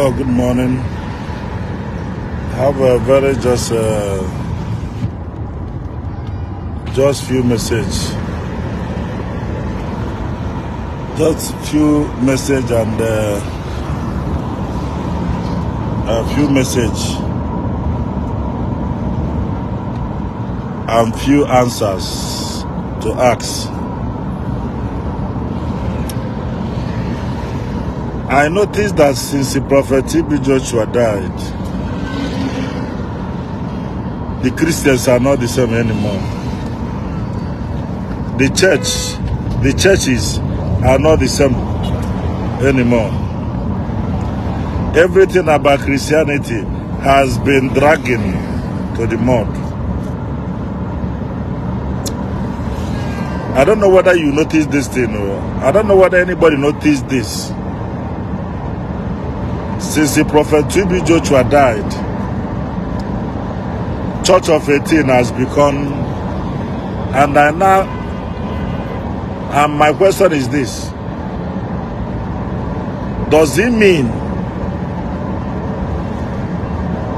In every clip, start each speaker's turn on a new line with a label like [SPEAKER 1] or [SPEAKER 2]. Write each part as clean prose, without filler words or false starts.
[SPEAKER 1] Hello, good morning. Have a very just few message. Just few message and a few message and few answers to ask. I noticed that since the prophet TB Joshua died, the Christians are not the same anymore. The churches are not the same anymore. Everything about Christianity has been dragging to the mud. I don't know whether you noticed this thing, or I don't know whether anybody noticed this. Since the prophet TB Joshua died, Church of 18 has become, and my question is this: does it mean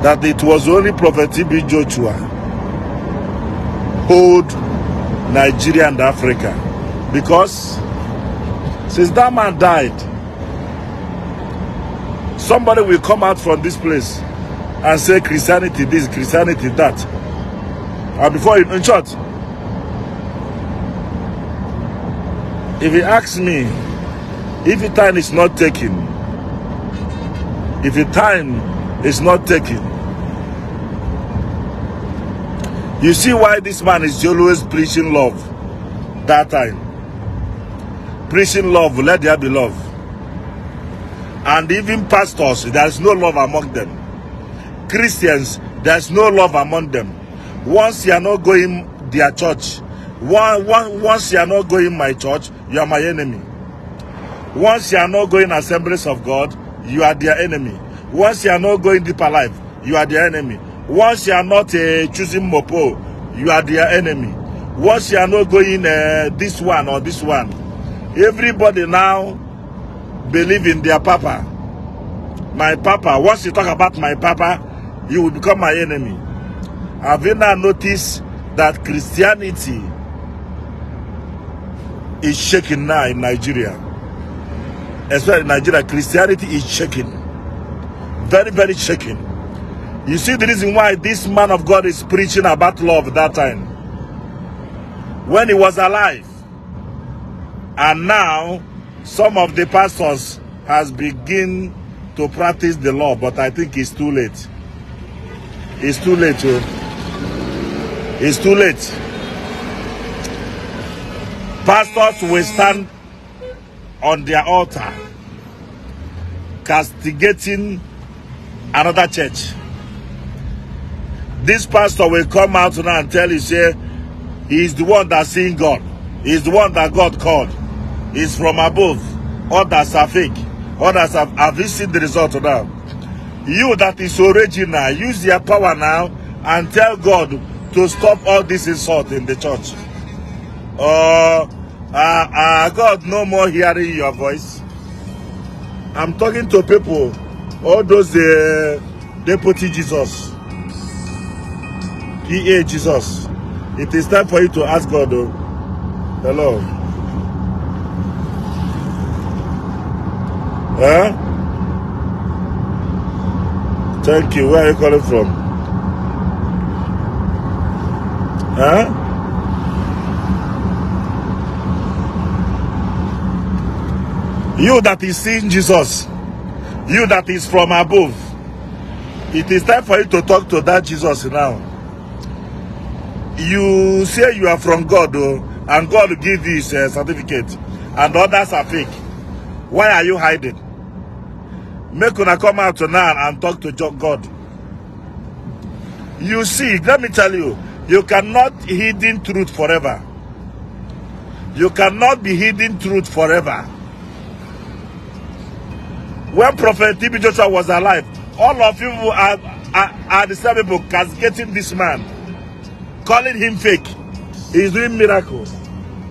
[SPEAKER 1] that it was only prophet TB Joshua hold Nigeria and Africa? Because since that man died, somebody will come out from this place and say Christianity this, Christianity that. And before, in short, if he asks me, if the time is not taken, you see why this man is always preaching love that time. Preaching love, let there be love. And even pastors, there is no love among them. Christians, there is no love among them. Once you are not going their church, once you are not going my church, you are my enemy. Once you are not going Assemblies of God, you are their enemy. Once you are not going Deeper Life, you are their enemy. Once you are not choosing Mopo, you are their enemy. Once you are not going this one or this one, everybody now believe in their papa. My papa. Once you talk about my papa, you will become my enemy. Have you now noticed that Christianity is shaking now in Nigeria? Especially in Nigeria, Christianity is shaking. Very, very shaking. You see the reason why this man of God is preaching about love that time, when he was alive. And now some of the pastors has begin to practice the law, but I think it's too late. It's too late. It's too late. Pastors will stand on their altar castigating another church. This pastor will come out now and tell you, say, he's the one that's seeing God. He's the one that God called. He's from above. Others are fake. Others have you seen the result now? You that is original, use your power now and tell God to stop all this insult in the church. God no more hearing your voice. I'm talking to people, all those deputy Jesus, PA Jesus. It is time for you to ask God. Hello. Huh? Thank you. Where are you calling from? Huh? You that is seeing Jesus, you that is from above, it is time for you to talk to that Jesus now. You say you are from God, and God will give you his certificate, and others are fake. Why are you hiding? Make una come out now and talk to God. You see, let me tell you, you cannot hidden truth forever. You cannot be hidden truth forever. When Prophet TB Joshua was alive, all of you are the same people castigating this man, calling him fake. He's doing miracles.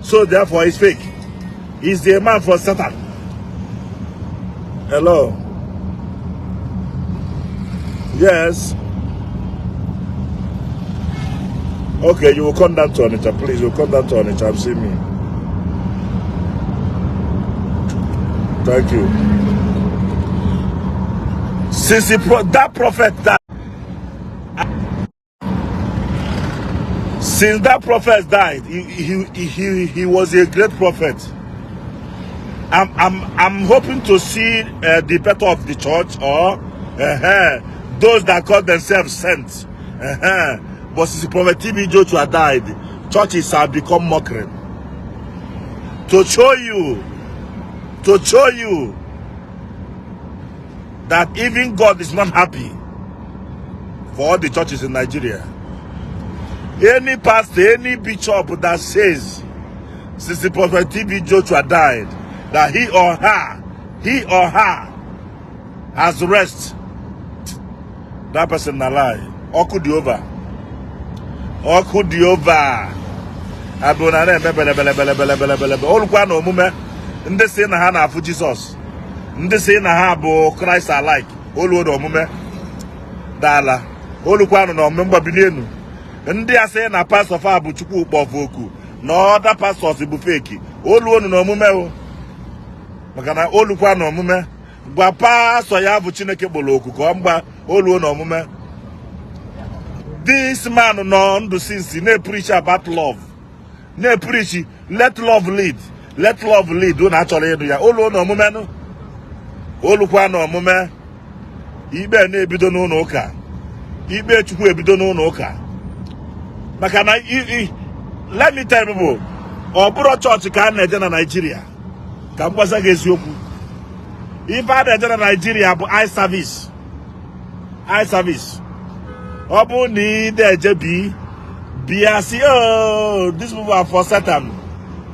[SPEAKER 1] So therefore he's fake. He's the man for Satan. Hello. Yes. Okay, you will come down to Onitsha, please. You will come down to Onitsha and see me. Thank you. Since that prophet died, since that prophet died, he was a great prophet. I'm hoping to see the people of the church or those that call themselves saints. But since Prophet Ili Ji Yam died, churches have become mockery. To show you that even God is not happy for all the churches in Nigeria. Any pastor, any bishop that says since the Prophet Ili Ji Yam died that he or her has rest, that person na lie. Oku di over. Oku di over. Abunane bele. Olukwa na omume. Ndị say na ha na afu Jesus. Ndị say na ha bụ Christ alike. Olu do omume. Dala. Olukwa na omume bilienu. Ndị a say na pastor fa bụ Chukwu kpofu oku. No other pastors bụ fake. Olu onu na omume o. Maka na olukwa na omume. Gwa pastor ya bụ Chineke bolo oku ka mgba olu na omume. This man no ndụ since they preach about love. They preach let love lead. Let love lead. Don't actually do ya. Olu no omume no. Olukwa na omume. Ibe na ebido n'ụlọ ụka. Ibe Chukwu ebido n'ụlọ ụka. Maka na let me tell you, ọbụrụ chọọchị ka a na-eje na Nigeria. Ka m gwaza gị eziokwu. Ife a na-eje na Nigeria bụ eye service. Eye service. Ọ bụ na ị na-eje be asị, oh, these people are for Satan.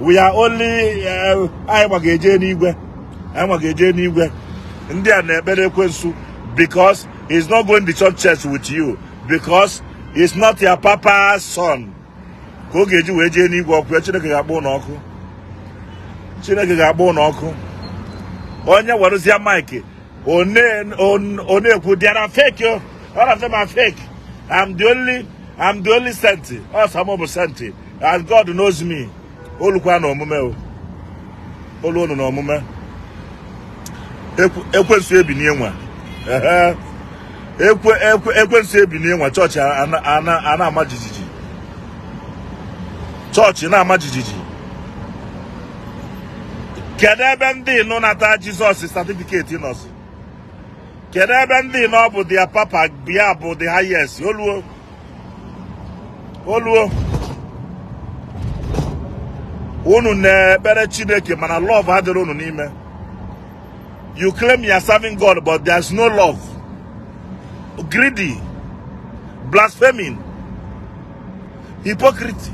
[SPEAKER 1] We are only anyị magaje n'igwe. Anyị magaje n'igwe. Ndị a na-ekpere ekwensu because he's not going to church with you. Because he's not your papa's son. Ka ọ ga-eji wee jee n'igwe ọkụ, Chineke ga-akpọ n'ọkụ. Chineke ga-akpọ n'ọkụ. Onye werụzia Mike, one ekwu, they are fake, yo. All of them are fake. I'm the only sent. All some of them sent. And God knows me. Olukwa na omume o. Olu onu na omume. Ekwensu ebi n'enwa. Ekwensu ebi n'enwa. Church ana ama jijiji. Church na ama jijiji. Kedu ebe ndị nọ nata Jesus certificate nọsi? Kedu ebe ndị nọ bụ their papa bia bụ the highest? Oluo. Unu na-ekpere Chineke mana love adịrị unu n'ime. You claim you are serving God but there's no love. Greedy. Blaspheming. Hypocrisy.